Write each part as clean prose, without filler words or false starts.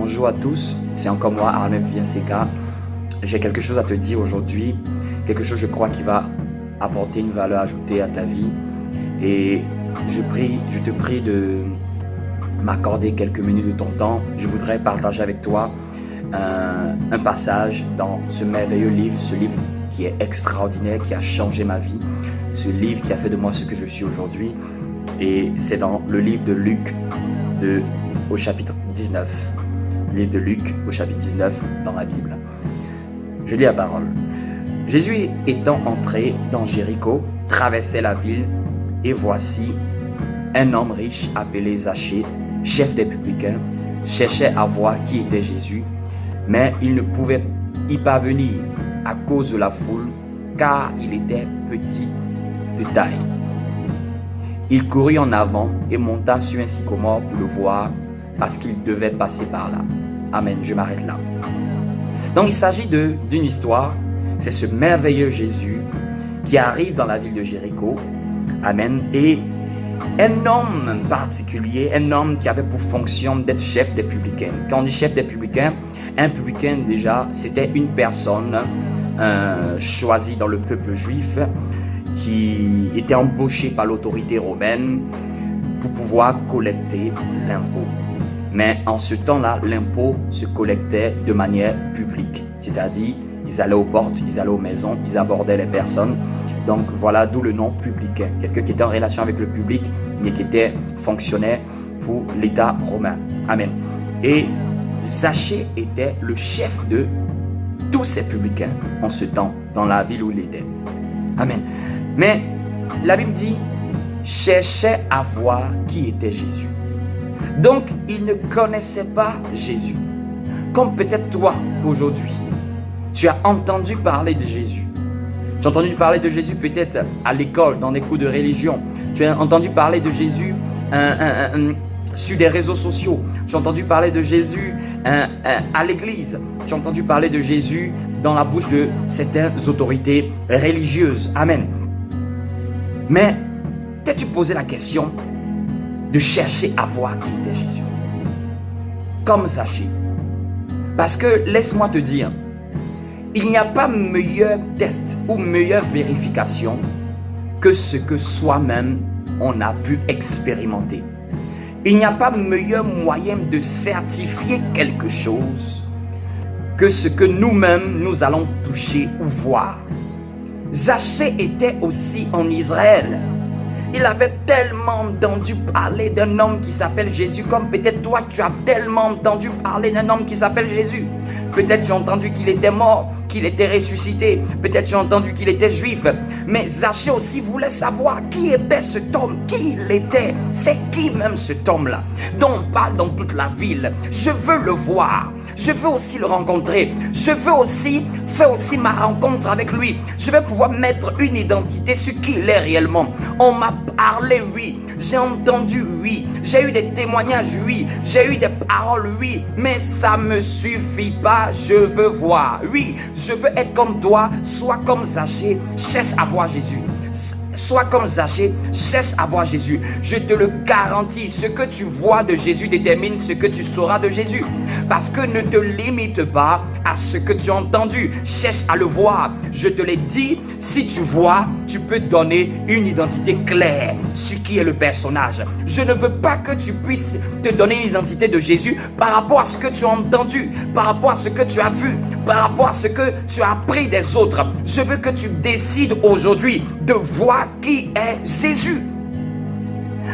Bonjour à tous, c'est encore moi, Arnaud Vienseka. J'ai quelque chose à te dire aujourd'hui, quelque chose je crois qui va apporter une valeur ajoutée à ta vie. Et je te prie de m'accorder quelques minutes de ton temps. Je voudrais partager avec toi un passage dans ce merveilleux livre, ce livre qui est extraordinaire, qui a changé ma vie, ce livre qui a fait de moi ce que je suis aujourd'hui. Et c'est dans le livre de Luc au chapitre 19. Le livre de Luc au chapitre 19 dans la Bible. Je lis la parole. Jésus étant entré dans Jéricho, traversait la ville, et voici un homme riche appelé Zachée, chef des publicains, cherchait à voir qui était Jésus, mais il ne pouvait y parvenir à cause de la foule, car il était petit de taille. Il courut en avant et monta sur un sycomore pour le voir, parce qu'il devait passer par là. Amen, je m'arrête là. Donc il s'agit d'une histoire, c'est ce merveilleux Jésus qui arrive dans la ville de Jéricho. Amen. Et un homme particulier, un homme qui avait pour fonction d'être chef des publicains. Quand on dit chef des publicains, un publicain déjà, c'était une personne choisie dans le peuple juif qui était embauchée par l'autorité romaine pour pouvoir collecter l'impôt. Mais en ce temps-là, l'impôt se collectait de manière publique. C'est-à-dire, ils allaient aux portes, ils allaient aux maisons, ils abordaient les personnes. Donc voilà d'où le nom publicain. Quelqu'un qui était en relation avec le public, mais qui était fonctionnaire pour l'État romain. Amen. Et Zachée était le chef de tous ces publicains en ce temps, dans la ville où il était. Amen. Mais la Bible dit, cherchait à voir qui était Jésus. Donc, il ne connaissait pas Jésus. Comme peut-être toi, aujourd'hui, tu as entendu parler de Jésus. Tu as entendu parler de Jésus peut-être à l'école, dans des cours de religion. Tu as entendu parler de Jésus sur des réseaux sociaux. Tu as entendu parler de Jésus à l'église. Tu as entendu parler de Jésus dans la bouche de certaines autorités religieuses. Amen. Mais, t'es-tu posé la question de chercher à voir qui était Jésus? Comme Zachée. Parce que, laisse-moi te dire, il n'y a pas meilleur test ou meilleure vérification que ce que soi-même on a pu expérimenter. Il n'y a pas meilleur moyen de certifier quelque chose que ce que nous-mêmes nous allons toucher ou voir. Zachée était aussi en Israël. Il avait tellement entendu parler d'un homme qui s'appelle Jésus, comme peut-être toi tu as tellement entendu parler d'un homme qui s'appelle Jésus. Peut-être tu as entendu qu'il était mort, qu'il était ressuscité. Peut-être tu as entendu qu'il était juif. Mais Zachée aussi voulait savoir qui était cet homme, qui il était. C'est qui même cet homme-là dont on parle dans toute la ville. Je veux le voir. Je veux aussi le rencontrer. Je veux aussi faire ma rencontre avec lui. Je vais pouvoir mettre une identité sur qui il est réellement. On m'a parlé, oui. J'ai entendu, oui. J'ai eu des témoignages, oui. J'ai eu des paroles, oui. Mais ça ne me suffit pas. Je veux voir. Oui, je veux être comme toi. Sois comme Zachée. Cherche à voir Jésus. Sois comme Zachée, cherche à voir Jésus. Je te le garantis, ce que tu vois de Jésus détermine ce que tu sauras de Jésus. Parce que ne te limite pas à ce que tu as entendu. Cherche à le voir. Je te l'ai dit, si tu vois, tu peux donner une identité claire sur qui est le personnage. Je ne veux pas que tu puisses te donner une identité de Jésus par rapport à ce que tu as entendu, par rapport à ce que tu as vu, par rapport à ce que tu as appris des autres. Je veux que tu décides aujourd'hui de voir qui est Jésus.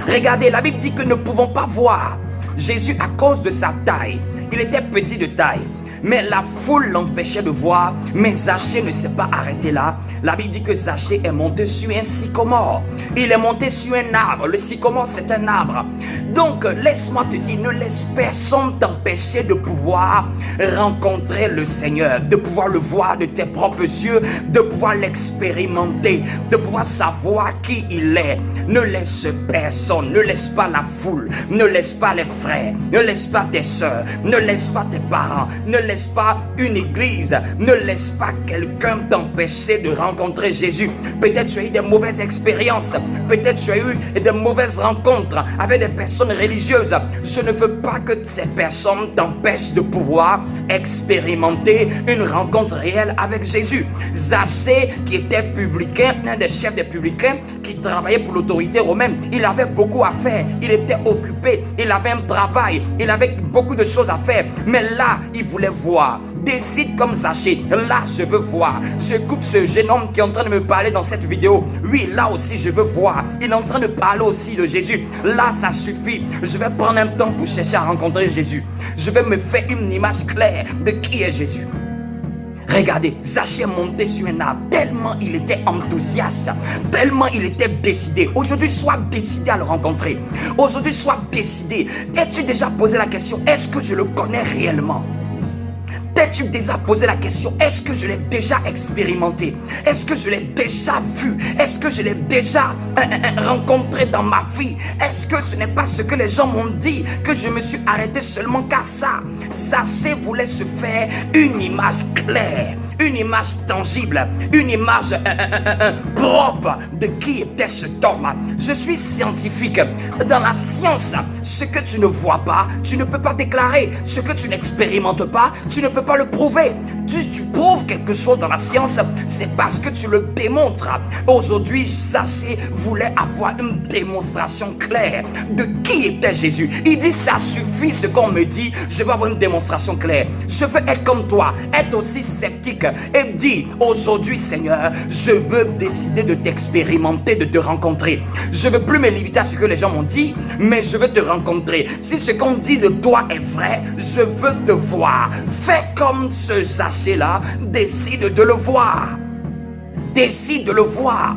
Regardez, la Bible dit que nous ne pouvons pas voir Jésus à cause de sa taille. Il était petit de taille. Mais la foule l'empêchait de voir. Mais Zachée ne s'est pas arrêté là. La Bible dit que Zachée est monté sur un sycomore. Il est monté sur un arbre. Le sycomore, c'est un arbre. Donc, laisse-moi te dire, ne laisse personne t'empêcher de pouvoir rencontrer le Seigneur, de pouvoir le voir de tes propres yeux, de pouvoir l'expérimenter, de pouvoir savoir qui il est. Ne laisse personne, ne laisse pas la foule, ne laisse pas les frères, ne laisse pas tes soeurs, ne laisse pas tes parents, ne laisse laisse pas une église, ne laisse pas quelqu'un t'empêcher de rencontrer Jésus. Peut-être tu as eu des mauvaises expériences, peut-être tu as eu de mauvaises rencontres avec des personnes religieuses. Je ne veux pas que ces personnes t'empêchent de pouvoir expérimenter une rencontre réelle avec Jésus. Zachée, qui était publicain, un des chefs des publicains, qui travaillait pour l'autorité romaine, il avait beaucoup à faire, il était occupé, il avait un travail, il avait beaucoup de choses à faire, mais là, il voulait voir. Décide comme Zachée, là, je veux voir. J'écoute ce jeune homme qui est en train de me parler dans cette vidéo. Oui, là aussi, je veux voir. Il est en train de parler aussi de Jésus. Là, ça suffit. Je vais prendre un temps pour chercher à rencontrer Jésus. Je vais me faire une image claire de qui est Jésus. Regardez, Zachée est monté sur un arbre, tellement il était enthousiaste, tellement il était décidé. Aujourd'hui, sois décidé à le rencontrer. Aujourd'hui, sois décidé. T'es-tu déjà posé la question, est-ce que je le connais réellement? T'es-tu déjà posé la question, est-ce que je l'ai déjà expérimenté? Est-ce que je l'ai déjà vu? Est-ce que je l'ai déjà rencontré dans ma vie? Est-ce que ce n'est pas ce que les gens m'ont dit, que je me suis arrêté seulement qu'à ça? Zachée voulait se faire une image claire, une image tangible, une image propre de qui était cet homme. Je suis scientifique. Dans la science, ce que tu ne vois pas, tu ne peux pas déclarer. Ce que tu n'expérimentes pas, tu ne peux pas le prouver. Tu prouves quelque chose dans la science, c'est parce que tu le démontres. Aujourd'hui, Zachée voulait avoir une démonstration claire de qui était Jésus. Il dit, ça suffit ce qu'on me dit, je veux avoir une démonstration claire. Je veux être comme toi, être aussi sceptique et dire, aujourd'hui Seigneur, je veux décider de t'expérimenter, de te rencontrer. Je ne veux plus me limiter à ce que les gens m'ont dit, mais je veux te rencontrer. Si ce qu'on dit de toi est vrai, je veux te voir. Fais comme ce Zachée-là, décide de le voir. Décide de le voir.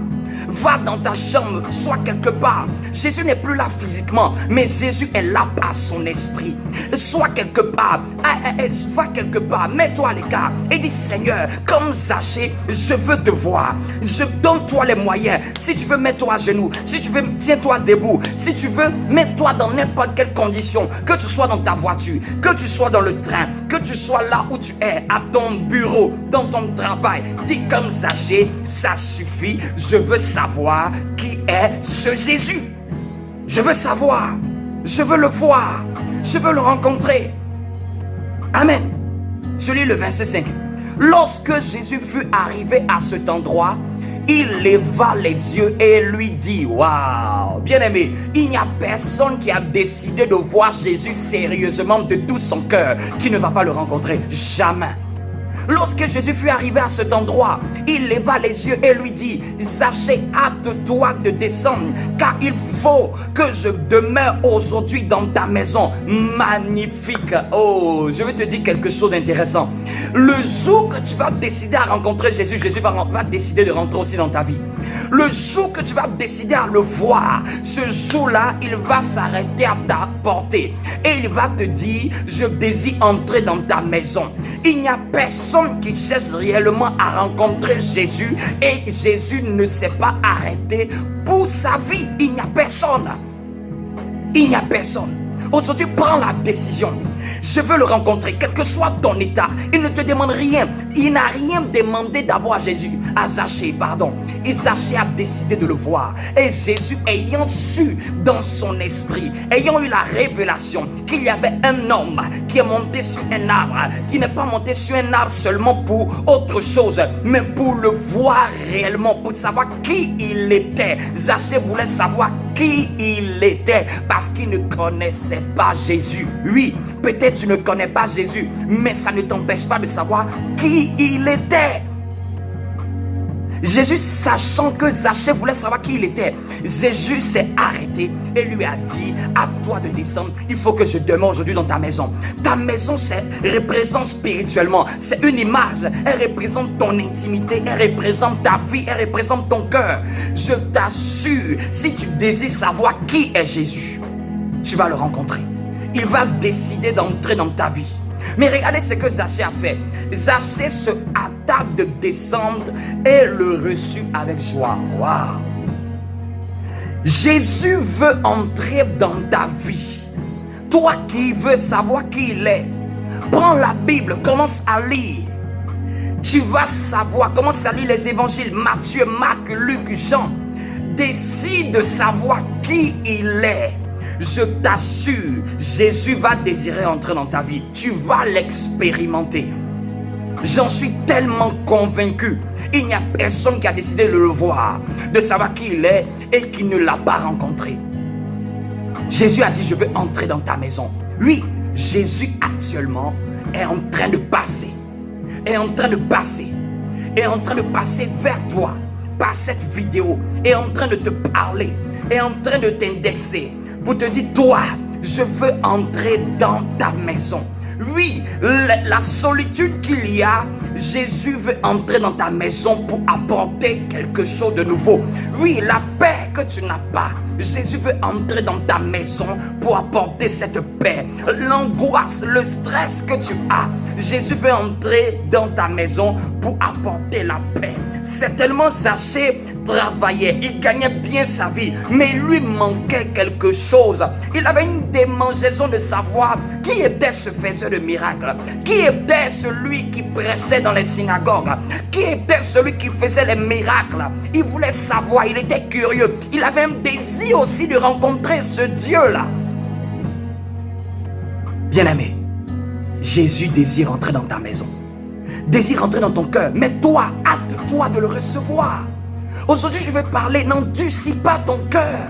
Va dans ta chambre, sois quelque part. Jésus n'est plus là physiquement, mais Jésus est là par son esprit. Sois quelque part, va quelque part, mets-toi à l'écart et dis, Seigneur, comme Zachée, je veux te voir. Je donne-toi les moyens. Si tu veux, mets-toi à genoux. Si tu veux, tiens-toi debout. Si tu veux, mets-toi dans n'importe quelle condition. Que tu sois dans ta voiture, que tu sois dans le train, que tu sois là où tu es, à ton bureau, dans ton travail. Dis comme Zachée, ça suffit, je veux savoir qui est ce Jésus. Je veux savoir, je veux le voir, je veux le rencontrer. Amen. Je lis le verset 5. Lorsque Jésus fut arrivé à cet endroit, il leva les yeux et lui dit, waouh, bien-aimé, il n'y a personne qui a décidé de voir Jésus sérieusement de tout son cœur qui ne va pas le rencontrer. Jamais. Lorsque Jésus fut arrivé à cet endroit, il leva les yeux et lui dit, Zachée, hâte-toi de descendre, car il faut que je demeure aujourd'hui dans ta maison. Magnifique. Oh, je vais te dire quelque chose d'intéressant. Le jour que tu vas décider à rencontrer Jésus, Jésus va décider de rentrer aussi dans ta vie. Le jour que tu vas décider à le voir, ce jour-là, il va s'arrêter à ta portée et il va te dire, je désire entrer dans ta maison. Il n'y a personne qui cherche réellement à rencontrer Jésus et Jésus ne s'est pas arrêté pour sa vie. Il n'y a personne. Il n'y a personne. Aujourd'hui, prends la décision. Je veux le rencontrer, quel que soit ton état. Il ne te demande rien. Il n'a rien demandé d'abord à Jésus, à Zachée, pardon. Et Zachée a décidé de le voir. Et Jésus, ayant su dans son esprit, ayant eu la révélation qu'il y avait un homme qui est monté sur un arbre, qui n'est pas monté sur un arbre seulement pour autre chose, mais pour le voir réellement, pour savoir qui il était. Zachée voulait savoir qui il était parce qu'il ne connaissait pas Jésus. Oui, peut-être tu ne connais pas Jésus, mais ça ne t'empêche pas de savoir qui il était. Jésus, sachant que Zachée voulait savoir qui il était, Jésus s'est arrêté et lui a dit, à toi de descendre, il faut que je demeure aujourd'hui dans ta maison. Ta maison, représente spirituellement, c'est une image, elle représente ton intimité, elle représente ta vie, elle représente ton cœur. Je t'assure, si tu désires savoir qui est Jésus, tu vas le rencontrer. Il va décider d'entrer dans ta vie. Mais regardez ce que Zachée a fait. Zachée se hâta de descendre et le reçut avec joie. Waouh! Jésus veut entrer dans ta vie. Toi qui veux savoir qui il est, Prends la Bible, commence à lire. Tu vas savoir, commence à lire les évangiles, Matthieu, Marc, Luc, Jean. Décide de savoir qui il est. Je t'assure, Jésus va désirer entrer dans ta vie. Tu vas l'expérimenter. J'en suis tellement convaincu. Il n'y a personne qui a décidé de le voir, de savoir qui il est et qui ne l'a pas rencontré. Jésus a dit, je veux entrer dans ta maison. Oui, Jésus actuellement est en train de passer. Est en train de passer vers toi par cette vidéo, est en train de te parler, est en train de t'indexer pour te dire, toi, je veux entrer dans ta maison. Oui, la solitude qu'il y a, Jésus veut entrer dans ta maison pour apporter quelque chose de nouveau. Oui, la paix que tu n'as pas, Jésus veut entrer dans ta maison pour apporter cette paix. L'angoisse, le stress que tu as, Jésus veut entrer dans ta maison pour apporter la paix. Certainement, Zachée travaillait, il gagnait bien sa vie, mais lui manquait quelque chose. Il avait une démangeaison de savoir qui était ce faiseur de miracles, qui était celui qui prêchait dans les synagogues, qui était celui qui faisait les miracles. Il voulait savoir, il était curieux, il avait un désir aussi de rencontrer ce Dieu-là. Bien-aimé, Jésus désire entrer dans ta maison, désire entrer dans ton cœur, mais toi, hâte-toi de le recevoir. Aujourd'hui, je vais parler, n'endurcis pas ton cœur.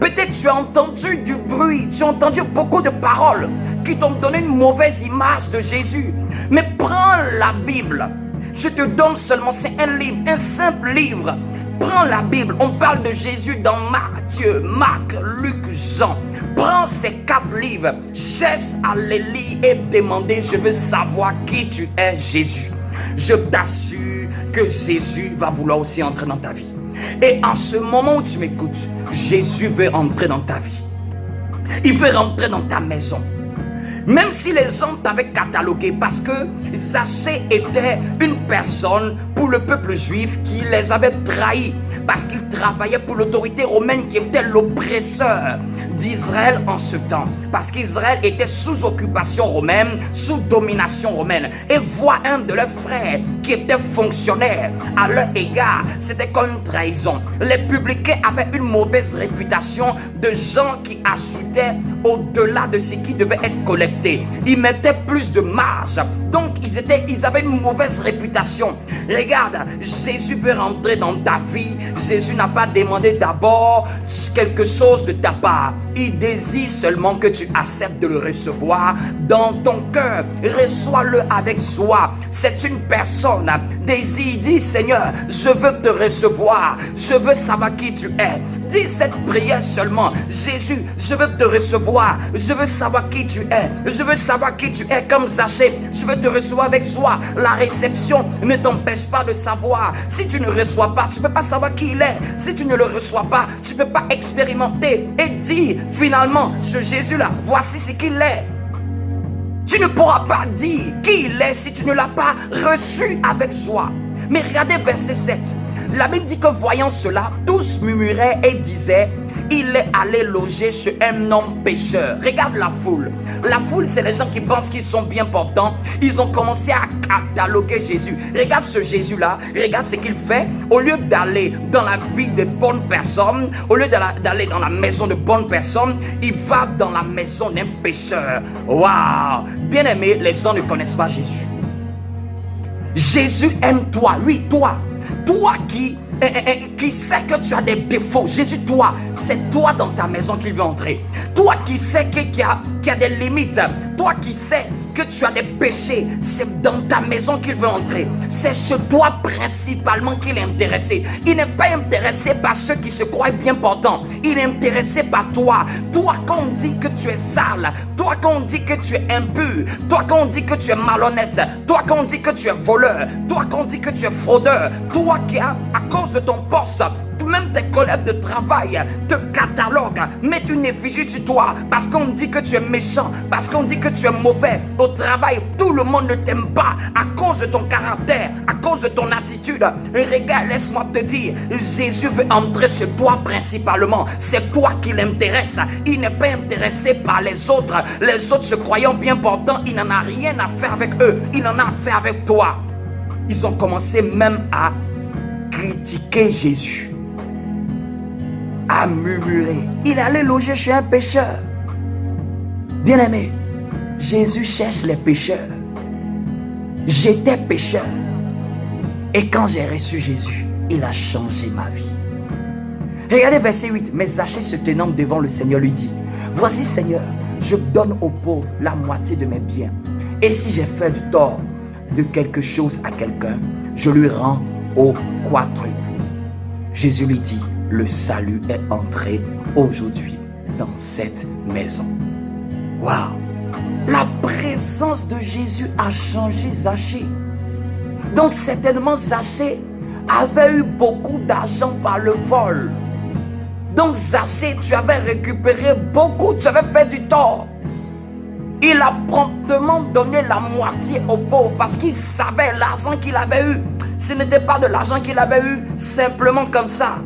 Peut-être tu as entendu du bruit, tu as entendu beaucoup de paroles qui t'ont donné une mauvaise image de Jésus. Mais prends la Bible. Je te donne seulement, c'est un livre, un simple livre. Prends la Bible. On parle de Jésus dans Matthieu, Marc, Luc, Jean. Prends ces 4 livres. Cesse à les lire et demander, je veux savoir qui tu es, Jésus. Je t'assure que Jésus va vouloir aussi entrer dans ta vie. Et en ce moment où tu m'écoutes, Jésus veut entrer dans ta vie. Il veut rentrer dans ta maison. Même si les gens t'avaient catalogué, parce que Zachée était une personne pour le peuple juif qui les avait trahis, parce qu'il travaillait pour l'autorité romaine qui était l'oppresseur d'Israël en ce temps, parce qu'Israël était sous occupation romaine, sous domination romaine. Et voit un de leurs frères qui était fonctionnaire à leur égard, c'était comme une trahison. Les publicains avaient une mauvaise réputation de gens qui ajoutaient au-delà de ce qui devait être collecté. Ils mettaient plus de marge, donc ils avaient une mauvaise réputation. Regarde, Jésus veut rentrer dans ta vie. Jésus n'a pas demandé d'abord quelque chose de ta part. Il désire seulement que tu acceptes de le recevoir dans ton cœur. Reçois-le avec joie. C'est une personne. Désire, dis Seigneur, je veux te recevoir. Je veux savoir qui tu es. Dis cette prière seulement. Jésus, je veux te recevoir. Je veux savoir qui tu es. Je veux savoir qui tu es comme Zachée. Je veux te recevoir avec joie. La réception ne t'empêche pas de savoir. Si tu ne reçois pas, tu ne peux pas savoir qui il est. Si tu ne le reçois pas, tu ne peux pas expérimenter et dire finalement, ce Jésus-là, voici ce qu'il est. Tu ne pourras pas dire qui il est si tu ne l'as pas reçu avec joie. Mais regardez verset 7. La Bible dit que voyant cela, tous murmuraient et disaient, il est allé loger chez un homme pécheur. Regarde la foule. La foule, c'est les gens qui pensent qu'ils sont bien portants. Ils ont commencé à cataloguer Jésus. Regarde ce Jésus-là. Regarde ce qu'il fait. Au lieu d'aller dans la vie de bonnes personnes, au lieu d'aller dans la maison de bonnes personnes, il va dans la maison d'un pécheur. Waouh! Bien aimé, les gens ne connaissent pas Jésus. Jésus aime toi. Oui, toi. Toi qui sais que tu as des défauts. Jésus, toi, c'est toi dans ta maison qu'il veut entrer. Toi qui sais qu'il y a des limites. Toi qui sais que tu as des péchés. C'est dans ta maison qu'il veut entrer. C'est chez toi principalement qu'il est intéressé. Il n'est pas intéressé par ceux qui se croient bien portants. Il est intéressé par toi. Toi, quand on dit que tu es sale. Toi, quand on dit que tu es impur. Toi, quand on dit que tu es malhonnête. Toi, quand on dit que tu es voleur. Toi, quand on dit que tu es fraudeur. Toi qui as, à cause de ton poste, même tes collègues de travail te cataloguent, mettent une effigie sur toi parce qu'on dit que tu es méchant, parce qu'on dit que tu es mauvais. Au travail, tout le monde ne t'aime pas à cause de ton caractère, à cause de ton attitude. Regarde, laisse-moi te dire, Jésus veut entrer chez toi principalement. C'est toi qui l'intéresse. Il n'est pas intéressé par les autres. Les autres se croyant bien portants, il n'en a rien à faire avec eux. Il en a à faire avec toi. Ils ont commencé même à critiquer Jésus, à murmurer. Il allait loger chez un pécheur. Bien-aimé, Jésus cherche les pécheurs. J'étais pécheur. Et quand j'ai reçu Jésus, il a changé ma vie. Regardez verset 8. Mais Zachée se tenant devant le Seigneur lui dit, voici Seigneur, je donne aux pauvres la moitié de mes biens. Et si j'ai fait du tort de quelque chose à quelqu'un, je lui rends au quadruple. Jésus lui dit, le salut est entré aujourd'hui dans cette maison. Waouh! La présence de Jésus a changé Zachée. Donc certainement Zachée avait eu beaucoup d'argent par le vol. Donc Zachée, tu avais récupéré beaucoup, tu avais fait du tort. Il a promptement donné la moitié aux pauvres parce qu'il savait l'argent qu'il avait eu. Ce n'était pas de l'argent qu'il avait eu simplement comme ça.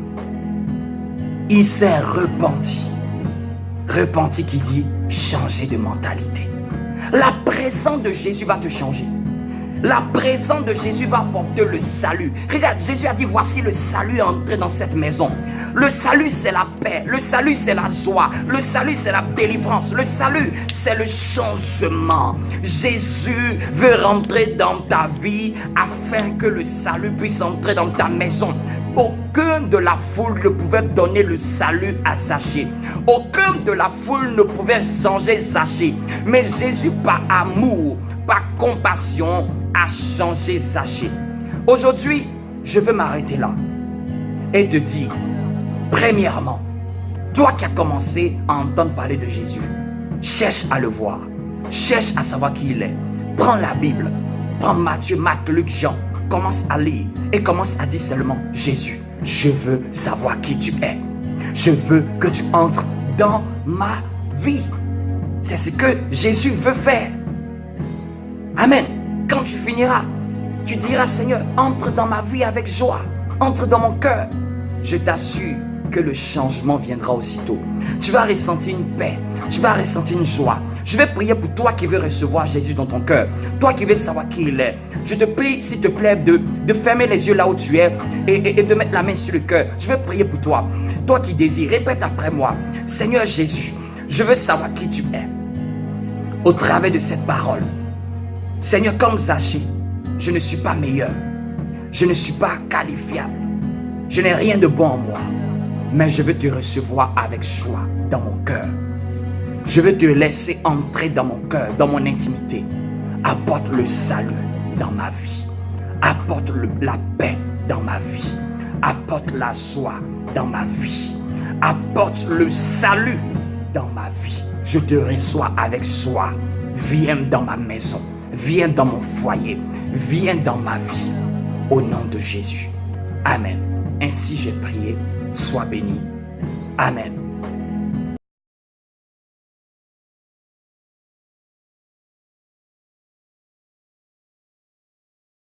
Il s'est repenti. Repenti qui dit changer de mentalité. La présence de Jésus va te changer. La présence de Jésus va apporter le salut. Regarde, Jésus a dit, voici le salut entré dans cette maison. Le salut, c'est la paix. Le salut, c'est la joie. Le salut, c'est la délivrance. Le salut, c'est le changement. Jésus veut rentrer dans ta vie afin que le salut puisse entrer dans ta maison. Aucun de la foule ne pouvait donner le salut à Zachée. Aucun de la foule ne pouvait changer Zachée. Mais Jésus, par amour, par compassion, a changé Zachée. Aujourd'hui, je veux m'arrêter là et te dire, premièrement, toi qui as commencé à entendre parler de Jésus, cherche à le voir, cherche à savoir qui il est. Prends la Bible, prends Matthieu, Marc, Luc, Jean, commence à lire et commence à dire seulement, Jésus, je veux savoir qui tu es. Je veux que tu entres dans ma vie. C'est ce que Jésus veut faire. Amen. Quand tu finiras, tu diras, Seigneur, entre dans ma vie avec joie, entre dans mon cœur. Je t'assure que le changement viendra aussitôt. Tu vas ressentir une paix, tu vas ressentir une joie. Je vais prier pour toi qui veux recevoir Jésus dans ton cœur, toi qui veux savoir qui il est. Je te prie, s'il te plaît, de fermer les yeux là où tu es et de mettre la main sur le cœur. Je vais prier pour toi. Toi qui désires, répète après moi. Seigneur Jésus, je veux savoir qui tu es. Au travers de cette parole, Seigneur, comme Zachée, je ne suis pas meilleur. Je ne suis pas qualifiable. Je n'ai rien de bon en moi. Mais je veux te recevoir avec joie dans mon cœur. Je veux te laisser entrer dans mon cœur, dans mon intimité. Apporte le salut dans ma vie. Apporte la paix dans ma vie. Apporte la joie dans ma vie. Apporte le salut dans ma vie. Je te reçois avec joie. Viens dans ma maison. Viens dans mon foyer. Viens dans ma vie. Au nom de Jésus. Amen. Ainsi j'ai prié. Sois béni. Amen.